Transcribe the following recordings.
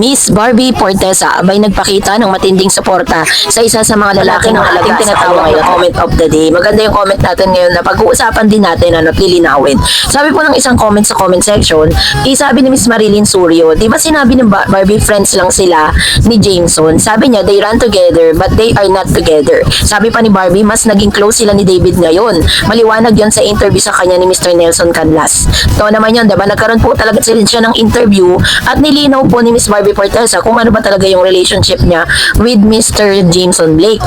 Miss Barbie Fortesa abay nagpakita ng matinding suporta sa isa sa mga lalaki ng ating tinatawag na comment of the day. Maganda yung comment natin ngayon na pag-uusapan din natin at lilinawin. Sabi po ng isang comment sa comment section, sabi ni Miss Marilyn Suryo, di ba sinabi ng Barbie friends lang sila ni Jameson? Sabi niya, they run together but they are not together. Sabi pa ni Barbie, mas naging close sila ni David ngayon. Maliwanag yon sa interview sa kanya ni Mr. Nelson Canlas. Ito naman yun, diba? Nagkaroon po talaga siya ng interview at nilinaw po ni Miss Barbie Fortesa kung ano ba talaga yung relationship niya with Mr. Jameson Blake.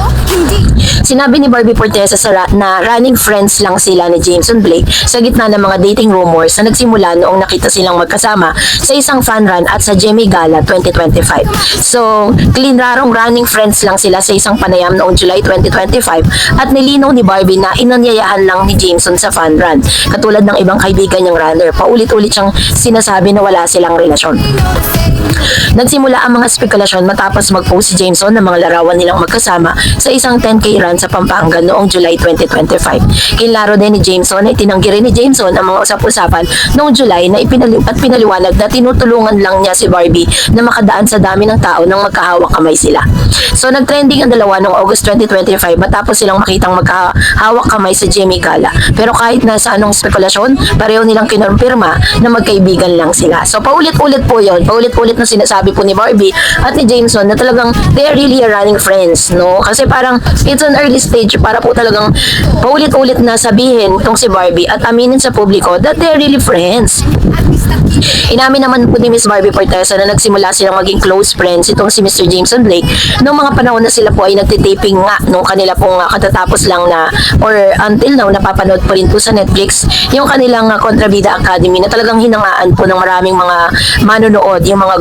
Sinabi ni Barbie Fortesa na running friends lang sila ni Jameson Blake sa gitna ng mga dating rumors na nagsimula noong nakita silang magkasama sa isang fan run at sa Jimmy Gala 2025. So, klinarong running friends lang sila sa isang panayam noong July 2025 at nilinaw ni Barbie na inanyayahan lang ni Jameson sa fan run. Katulad ng ibang kaibigan niyang runner, paulit-ulit siyang sinasabi na wala silang relasyon. Nagsimula ang mga spekulasyon matapos mag-post si Jameson ng mga larawan nilang magkasama sa isang 10K run sa Pampanga noong July 2025. Kinlaro din ni Jameson ay tinanggi rin ni Jameson ang mga usap-usapan noong July na pinaliwanag na tinutulungan lang niya si Barbie na makadaan sa dami ng tao nang magkahawak kamay sila. So nagtrending ang dalawa noong August 2025 matapos silang makitang magkahawak kamay sa Jimmy Gala. Pero kahit nasa anong spekulasyon, pareho nilang kinumpirma na magkaibigan lang sila. So paulit-ulit po yun, paulit-ulit na sinasabi po ni Barbie at ni Jameson na talagang they are really a running friends, no? Kasi parang it's an early stage para po talagang paulit-ulit na sabihin itong si Barbie at aminin sa publiko that they are really friends. Inamin naman po ni Miss Barbie Fortesa na nagsimula silang maging close friends itong si Mr. Jameson Blake noong mga panahon na sila po ay nagtitaping nga nung kanila pong katatapos lang na or until now napapanood po rin po sa Netflix yung kanilang Kontrabida Academy na talagang hinangaan po ng maraming mga manonood, yung mga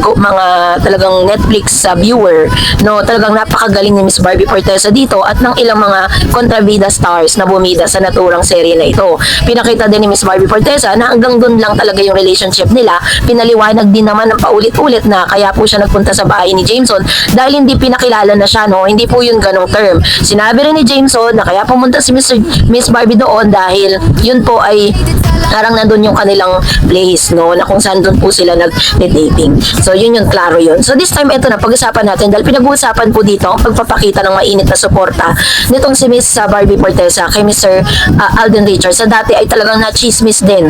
talagang Netflix viewer, no? Talagang napakagaling ni Miss Barbie Fortesa dito at ng ilang mga Kontrabida stars na bumida sa naturang serye na ito. Pinakita din ni Miss Barbie Fortesa na hanggang doon lang talaga yung relationship nila. Pinaliwanag din naman ng paulit-ulit na kaya po siya nagpunta sa bahay ni Jameson dahil hindi pinakilala na siya, no? Hindi po yun ganong term. Sinabi rin ni Jameson na kaya pumunta si Miss Barbie doon dahil yun po ay parang nandun yung kanilang place, no? Na kung saan doon po sila nag-dating. So yun yung klaro yun. So this time ito na pag-usapan natin dahil pinag-uusapan po dito ang pagpapakita ng mainit na suporta nitong si Miss Barbie Fortesa kay Mr. Alden Richards sa dati ay talagang na-chismis din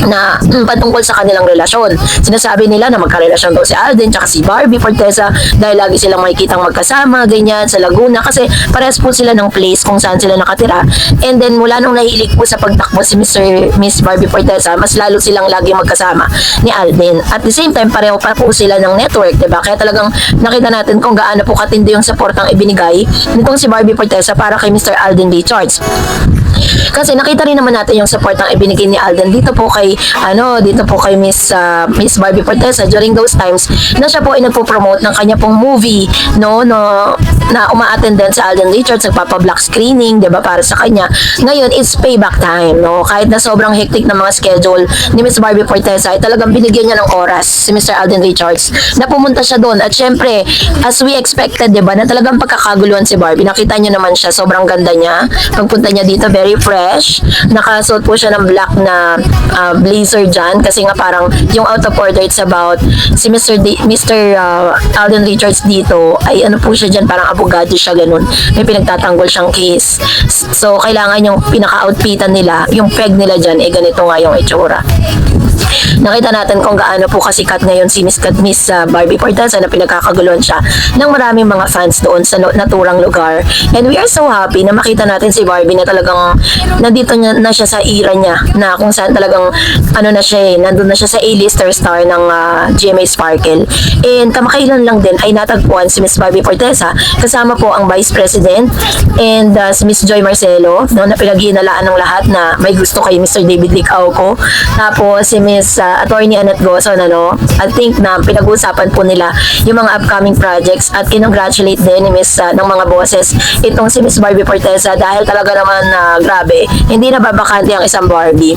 na patungkol sa kanilang relasyon. Sinasabi nila na magkarelasyon daw si Alden tsaka si Barbie Fortesa dahil lagi silang makikitang magkasama, ganyan, sa Laguna kasi parehas po sila ng place kung saan sila nakatira. And then mula nung nahilig po sa pagtakbo si Miss Barbie Fortesa, mas lalo silang lagi magkasama ni Alden. At the same time, pareho pa po sila ng network, diba? Kaya talagang nakita natin kung gaano po katindi yung supportang ibinigay nitong si Barbie Fortesa para kay Mr. Alden Richards. Kasi nakita rin naman natin yung support ang ibinigay ni Alden dito po kay Miss Barbie Fortesa during those times na siya po ay nagpo-promote ng kanya pong movie, no na uma-attend din sa Alden Richards, nagpapa-block screening, 'di ba, para sa kanya. Ngayon it's payback time, no? Kahit na sobrang hectic ng mga schedule ni Miss Barbie Fortesa, ay talagang binigyan niya ng oras si Mr. Alden Richards na pumunta siya doon. At syempre, as we expected, 'di ba, na talagang pagkakaguluhan si Barbie. Nakita niyo naman siya, sobrang ganda niya. Pagpunta niya dito, very fresh. Nakasuot po siya ng black na blazer dyan kasi nga parang yung out of order, it's about si Mr. Alden Richards dito ay ano po siya dyan, parang abogado siya, ganun. May pinagtatanggol siyang case. So, kailangan yung pinaka-outfitan nila, yung peg nila dyan, ganito nga yung itsura. Nakita natin kung gaano po kasikat ngayon si Miss Barbie Fortesa na pinagkakaguluhan siya ng maraming mga fans doon sa naturang lugar. And we are so happy na makita natin si Barbie na talagang nandito na siya sa era niya na kung saan talagang nandun na siya sa A-lister star ng GMA Sparkle. And kamakailan lang din ay natagpuan si Miss Barbie Fortesa kasama po ang Vice President and si Miss Joy Marcelo, no, na pinaghinalaan ng lahat na may gusto kay Mr. David Licauco. Tapos si Miss Attorney Annette Gozon, I think na pinag-uusapan po nila yung mga upcoming projects at kinongratulate din ni ng mga bosses itong si Miss Barbie Fortesa dahil talaga naman grabe, hindi na babakante ang isang Barbie.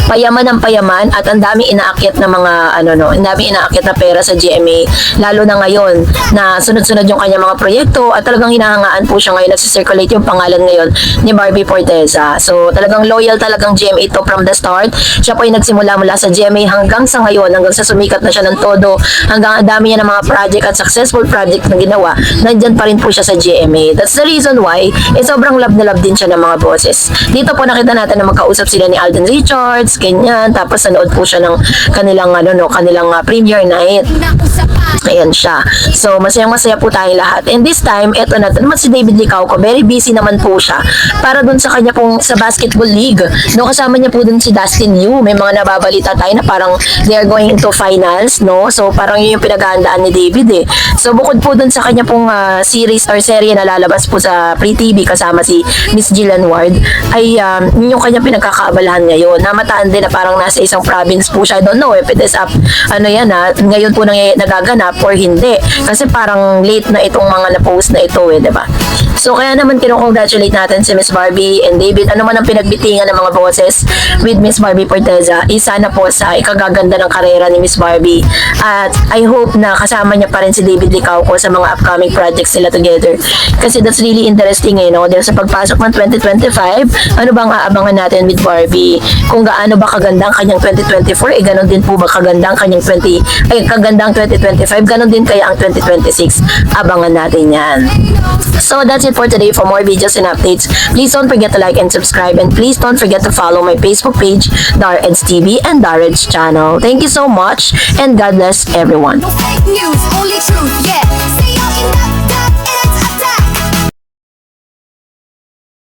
payaman ng payaman at ang daming inaakyat na mga ang daming inaakyat na pera sa GMA, lalo na ngayon na sunod-sunod yung kanyang mga proyekto at talagang hinahangaan po siya ngayon, nagsisirculate yung pangalan ngayon ni Barbie Forteza. So talagang loyal talagang GMA to from the start. Siya po yung nagsimula mula sa GMA hanggang sa ngayon, hanggang sa sumikat na siya ng todo, hanggang ang dami niya ng mga project at successful project na ginawa, nandyan pa rin po siya sa GMA. That's the reason why sobrang love na love din siya ng mga boses. Dito po nakita natin na magkausap sila ni Alden Richards, ganyan, tapos nanood po siya ng kanilang premiere night. Ayan siya. So, masayang-masaya po tayong lahat. And this time, eto na naman si David Licauco. Very busy naman po siya para dun sa kanya pong sa basketball league. No, kasama niya po dun si Dustin Yu. May mga nababalita tayo na parang they are going into finals, no? So, parang yun yung pinaghahandaan ni David eh. So, bukod po dun sa kanya pong series or serye na lalabas po sa Free TV kasama si Miss Jillian Ward, ay yun yung kanyang pinagkakaabalahan ngayon. Namataan din na parang nasa isang province po siya. I don't know if it is up, ngayon po nagaganap or hindi. Kasi parang late na itong mga na-post na ito diba? So, kaya naman kinukongratulate natin si Miss Barbie and David. Ano man ang pinagbitingan ng mga boses with Miss Barbie Forteza, isa na po sa ikagaganda ng karera ni Miss Barbie. At I hope na kasama niya pa rin si David Licauco sa mga upcoming projects nila together. Kasi that's really interesting dahil sa pagpasok ng 2025, ano bang aabangan natin with Barbie? Kung gaano ba kaganda ang kanyang 2024, ganon din po ba kaganda ang kanyang kaganda ang 2025, ganon din kaya ang 2026. Abangan natin yan. So that's it for today. For more videos and updates, please don't forget to like and subscribe, and please don't forget to follow my Facebook page, Dareds TV and Dareds channel. Thank you so much, and God bless everyone. No fake news, only truth, yeah.